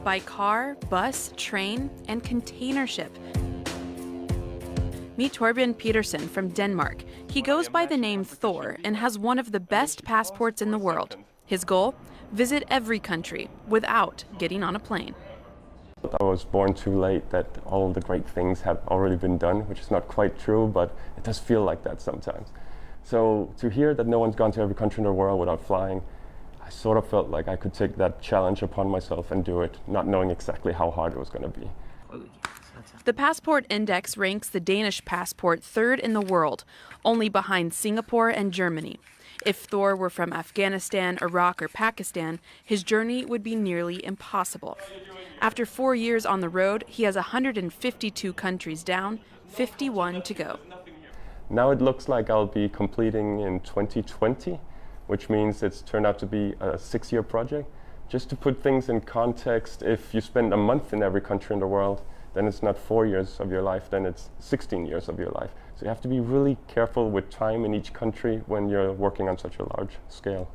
by car, bus, train, and container ship. Meet Torben Petersen from Denmark. He goes by the name Thor and has one of the best passports in the world. His goal? Visit every country without getting on a plane. I was born too late, that all the great things have already been done, which is not quite true, but it does feel like that sometimes. So to hear that no one's gone to every country in the world without flying, I sort of felt like I could take that challenge upon myself and do it, not knowing exactly how hard it was going to be. The Passport Index ranks the Danish passport third in the world, only behind Singapore and Germany. If Thor were from Afghanistan, Iraq, or Pakistan, his journey would be nearly impossible. After 4 years on the road, he has 152 countries down, 51 to go. Now it looks like I'll be completing in 2020, which means it's turned out to be a 6-year project. Just to put things in context, if you spend a month in every country in the world, then it's not 4 years of your life, then it's 16 years of your life. So you have to be really careful with time in each country when you're working on such a large scale.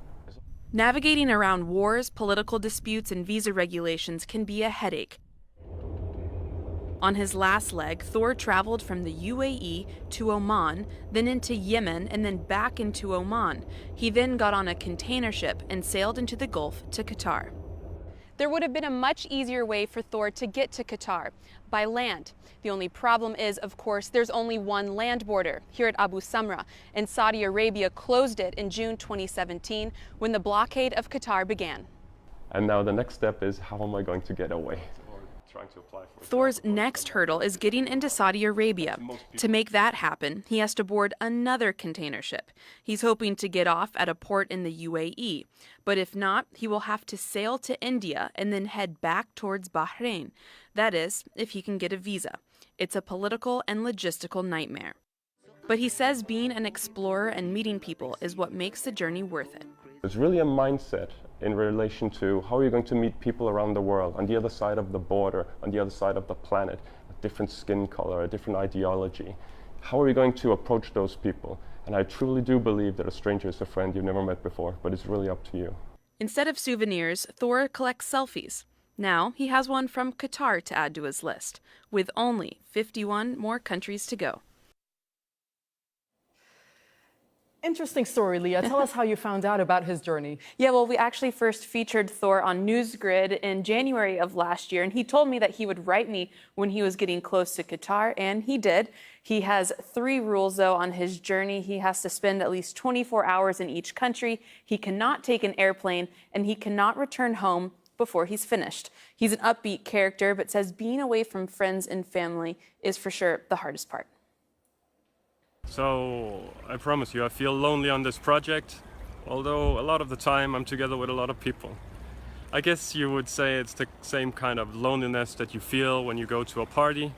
Navigating around wars, political disputes, and visa regulations can be a headache. On his last leg, Thor traveled from the UAE to Oman, then into Yemen, and then back into Oman. He then got on a container ship and sailed into the Gulf to Qatar. There would have been a much easier way for Thor to get to Qatar, by land. The only problem is, of course, there's only one land border, here at Abu Samra, and Saudi Arabia closed it in June 2017 when the blockade of Qatar began. And now the next step is, how am I going to get away? Thor's next hurdle is getting into Saudi Arabia. To make that happen, he has to board another container ship. He's hoping to get off at a port in the UAE. But if not, he will have to sail to India and then head back towards Bahrain. That is, if he can get a visa. It's a political and logistical nightmare. But he says being an explorer and meeting people is what makes the journey worth it. It's really a mindset in relation to how are you going to meet people around the world, on the other side of the border, on the other side of the planet, a different skin color, a different ideology. How are you going to approach those people? And I truly do believe that a stranger is a friend you've never met before, but it's really up to you. Instead of souvenirs, Thor collects selfies. Now he has one from Qatar to add to his list, with only 51 more countries to go. Interesting story, Leah. Tell us how you found out about his journey. Yeah, well, we actually first featured Thor on NewsGrid in January of last year, and he told me that he would write me when he was getting close to Qatar, and he did. He has 3 rules, though, on his journey. He has to spend at least 24 hours in each country. He cannot take an airplane, and he cannot return home before he's finished. He's an upbeat character, but says being away from friends and family is for sure the hardest part. So I promise you, I feel lonely on this project, although a lot of the time I'm together with a lot of people. I guess you would say it's the same kind of loneliness that you feel when you go to a party.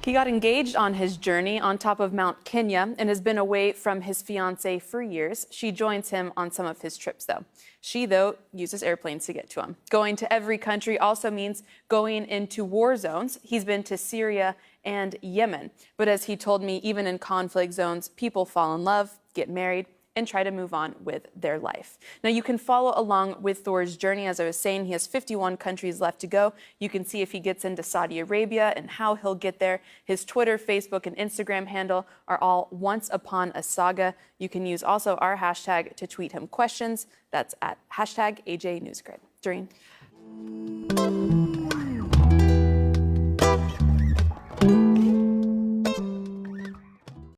He got engaged on his journey on top of Mount Kenya and has been away from his fiancée for years. She joins him on some of his trips, though. She, though, uses airplanes to get to him. Going to every country also means going into war zones. He's been to Syria and Yemen. But as he told me, even in conflict zones, people fall in love, get married, and try to move on with their life. Now, you can follow along with Thor's journey. As I was saying, he has 51 countries left to go. You can see if he gets into Saudi Arabia and how he'll get there. His Twitter, Facebook, and Instagram handle are all Once Upon a Saga. You can use also our hashtag to tweet him questions. That's at #AJNewsGrid. Doreen.